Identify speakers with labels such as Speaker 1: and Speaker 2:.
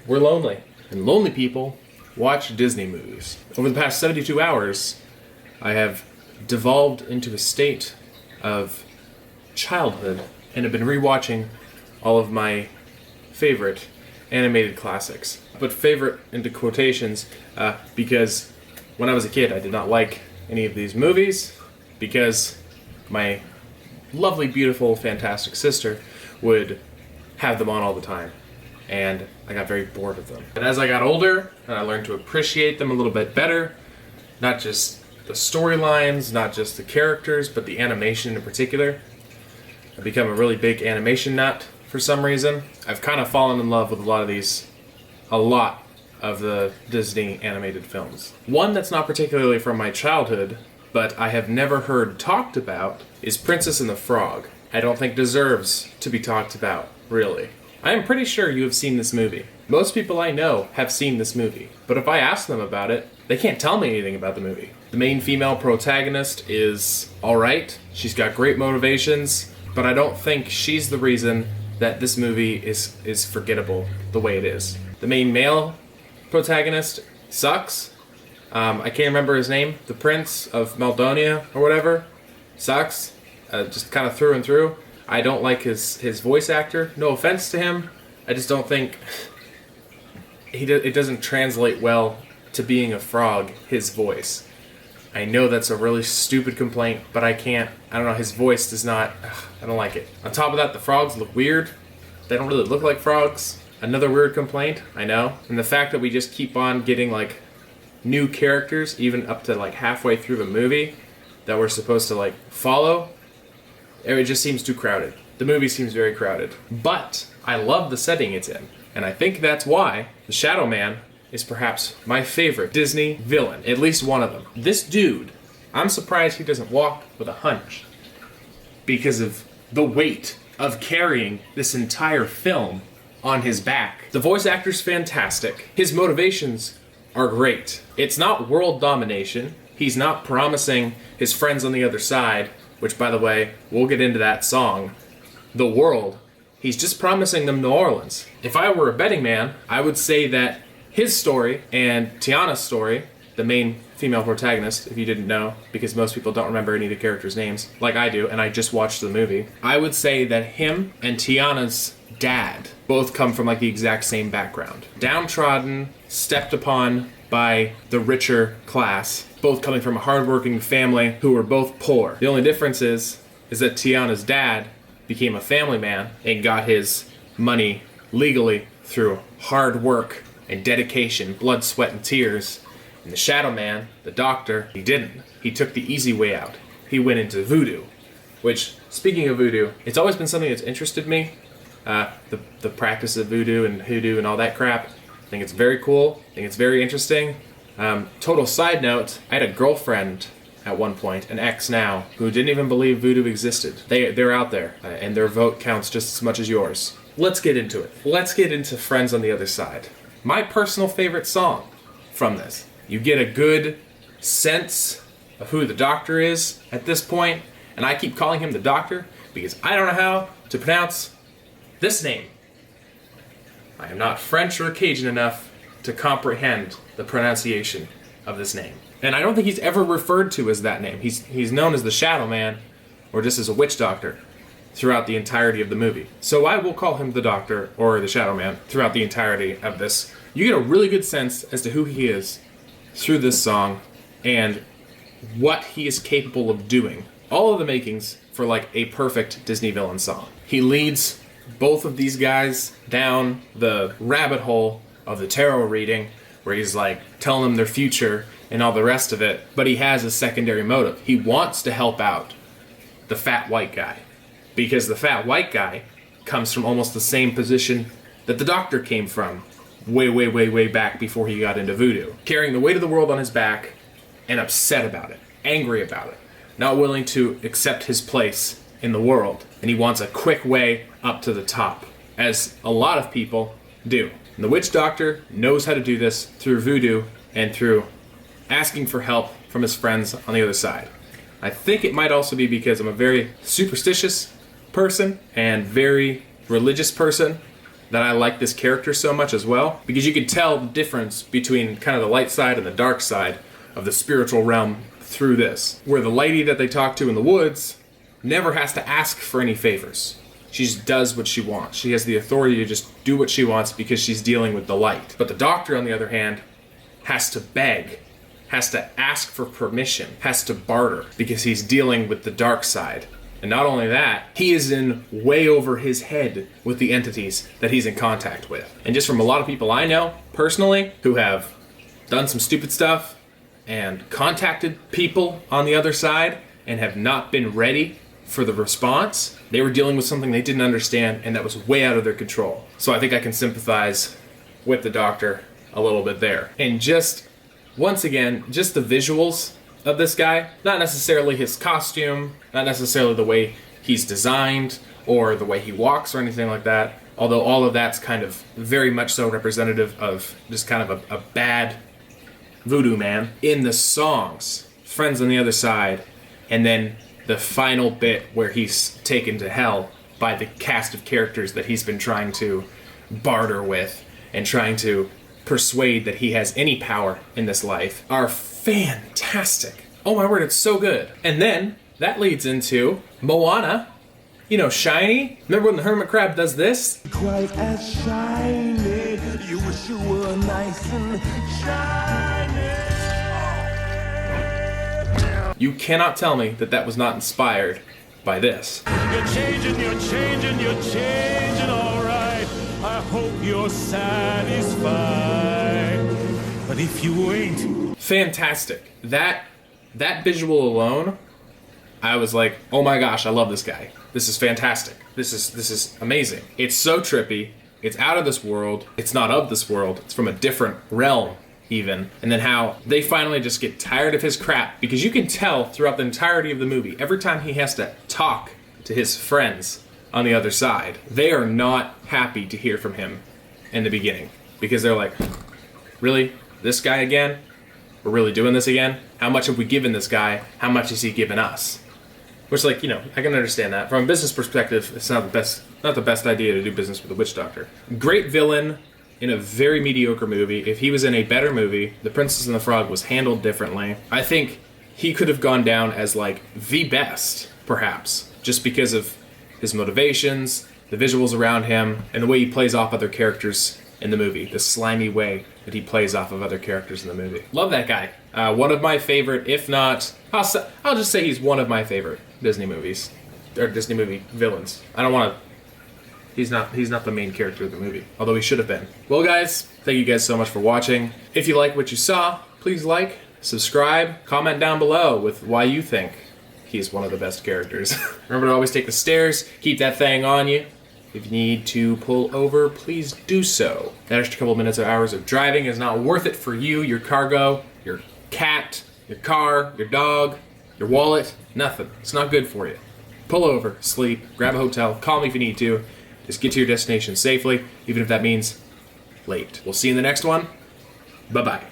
Speaker 1: we're lonely. And lonely people watch Disney movies. Over the past 72 hours, I have devolved into a state of childhood and have been rewatching all of my favorite animated classics. I put favorite into quotations because when I was a kid I did not like any of these movies because my lovely, beautiful, fantastic sister would have them on all the time. And I got very bored of them. And as I got older, I learned to appreciate them a little bit better. Not just the storylines, not just the characters, but the animation in particular. I've become a really big animation nut for some reason. I've kind of fallen in love with a lot of the Disney animated films. One that's not particularly from my childhood, but I have never heard talked about, is Princess and the Frog. I don't think deserves to be talked about, really. I am pretty sure you have seen this movie. Most people I know have seen this movie, but if I ask them about it, they can't tell me anything about the movie. The main female protagonist is alright, she's got great motivations, but I don't think she's the reason that this movie is forgettable the way it is. The main male protagonist sucks. I can't remember his name. The Prince of Maldonia or whatever. Sucks. Just kind of through and through. I don't like his voice actor. No offense to him. I just don't think it doesn't translate well to being a frog, his voice. I know that's a really stupid complaint, but I don't know, his voice does not, I don't like it. On top of that, the frogs look weird. They don't really look like frogs. Another weird complaint, I know. And the fact that we just keep on getting like new characters, even up to like halfway through the movie, that we're supposed to like follow, it just seems too crowded. The movie seems very crowded. But I love the setting it's in. And I think that's why the Shadow Man is perhaps my favorite Disney villain. At least one of them. This dude, I'm surprised he doesn't walk with a hunch. Because of the weight of carrying this entire film on his back. The voice actor's fantastic. His motivations are great. It's not world domination. He's not promising his friends on the other side, which, by the way, we'll get into that song, the world. He's just promising them New Orleans. If I were a betting man, I would say that his story and Tiana's story, the main female protagonist, if you didn't know, because most people don't remember any of the characters' names, like I do, and I just watched the movie, I would say that him and Tiana's dad both come from like the exact same background. Downtrodden, stepped upon by the richer class, both coming from a hardworking family who were both poor. The only difference is that Tiana's dad became a family man and got his money legally through hard work and dedication, blood, sweat, and tears. And the Shadow Man, the doctor, he didn't. He took the easy way out. He went into voodoo. Which, speaking of voodoo, it's always been something that's interested me. The practice of voodoo and hoodoo and all that crap. I think it's very cool. I think it's very interesting. Total side note, I had a girlfriend at one point, an ex now, who didn't even believe voodoo existed. They're out there, and their vote counts just as much as yours. Let's get into it. Let's get into Friends on the Other Side. My personal favorite song from this. You get a good sense of who the doctor is at this point, and I keep calling him the doctor because I don't know how to pronounce this name. I am not French or Cajun enough to comprehend the pronunciation of this name. And I don't think he's ever referred to as that name. He's known as the Shadow Man, or just as a witch doctor, throughout the entirety of the movie. So I will call him the Doctor, or the Shadow Man, throughout the entirety of this. You get a really good sense as to who he is through this song, and what he is capable of doing. All of the makings for like a perfect Disney villain song. He leads both of these guys down the rabbit hole of the tarot reading, where he's like telling them their future and all the rest of it, but he has a secondary motive. He wants to help out the fat white guy, because the fat white guy comes from almost the same position that the doctor came from way back before he got into voodoo. Carrying the weight of the world on his back and upset about it, angry about it, not willing to accept his place in the world, and he wants a quick way up to the top, as a lot of people do. And the witch doctor knows how to do this through voodoo and through asking for help from his friends on the other side. I think it might also be because I'm a very superstitious person and very religious person, that I like this character so much as well, because you can tell the difference between kind of the light side and the dark side of the spiritual realm through this. Where the lady that they talk to in the woods never has to ask for any favors. She just does what she wants. She has the authority to just do what she wants because she's dealing with the light. But the doctor, on the other hand, has to beg, has to ask for permission, has to barter because he's dealing with the dark side. And not only that, he is in way over his head with the entities that he's in contact with. And just from a lot of people I know, personally, who have done some stupid stuff and contacted people on the other side and have not been ready for the response, they were dealing with something they didn't understand and that was way out of their control. So I think I can sympathize with the doctor a little bit there. And just, once again, just the visuals of this guy, not necessarily his costume, not necessarily the way he's designed or the way he walks or anything like that, although all of that's kind of very much so representative of just kind of a bad voodoo man. In the songs, Friends on the Other Side, and then the final bit where he's taken to hell by the cast of characters that he's been trying to barter with and trying to persuade that he has any power in this life, are fantastic. Oh my word, it's so good. And then that leads into Moana. You know, shiny. Remember when the hermit crab does this?
Speaker 2: Quite as shiny. You wish you were nice and shiny.
Speaker 1: You cannot tell me that that was not inspired by this.
Speaker 2: You're changing, all right. I hope you're satisfied. But if you ain't...
Speaker 1: Fantastic. That visual alone, I was like, oh my gosh, I love this guy. This is fantastic. This is amazing. It's so trippy. It's out of this world. It's not of this world. It's from a different realm, even. And then how they finally just get tired of his crap, because you can tell throughout the entirety of the movie, every time he has to talk to his friends on the other side, they are not happy to hear from him in the beginning, because they're like, really? This guy again? We're really doing this again? How much have we given this guy? How much has he given us? Which, like, you know, I can understand that. From a business perspective, it's not the best idea to do business with a witch doctor. Great villain in a very mediocre movie. If he was in a better movie, The Princess and the Frog was handled differently. I think he could have gone down as, like, the best, perhaps, just because of his motivations, the visuals around him, and the way he plays off other characters in the movie, the slimy way that he plays off of other characters in the movie. Love that guy. One of my favorite, if not, I'll just say he's one of my favorite Disney movies, or Disney movie villains. I don't want to, he's not the main character of the movie, although he should have been. Well guys, thank you guys so much for watching. If you like what you saw, please like, subscribe, comment down below with why you think he's one of the best characters. Remember to always take the stairs, keep that thing on you. If you need to pull over, please do so. That extra couple minutes or hours of driving is not worth it for you, your cargo, your cat, your car, your dog, your wallet, nothing. It's not good for you. Pull over, sleep, grab a hotel, call me if you need to. Just get to your destination safely, even if that means late. We'll see you in the next one. Bye-bye.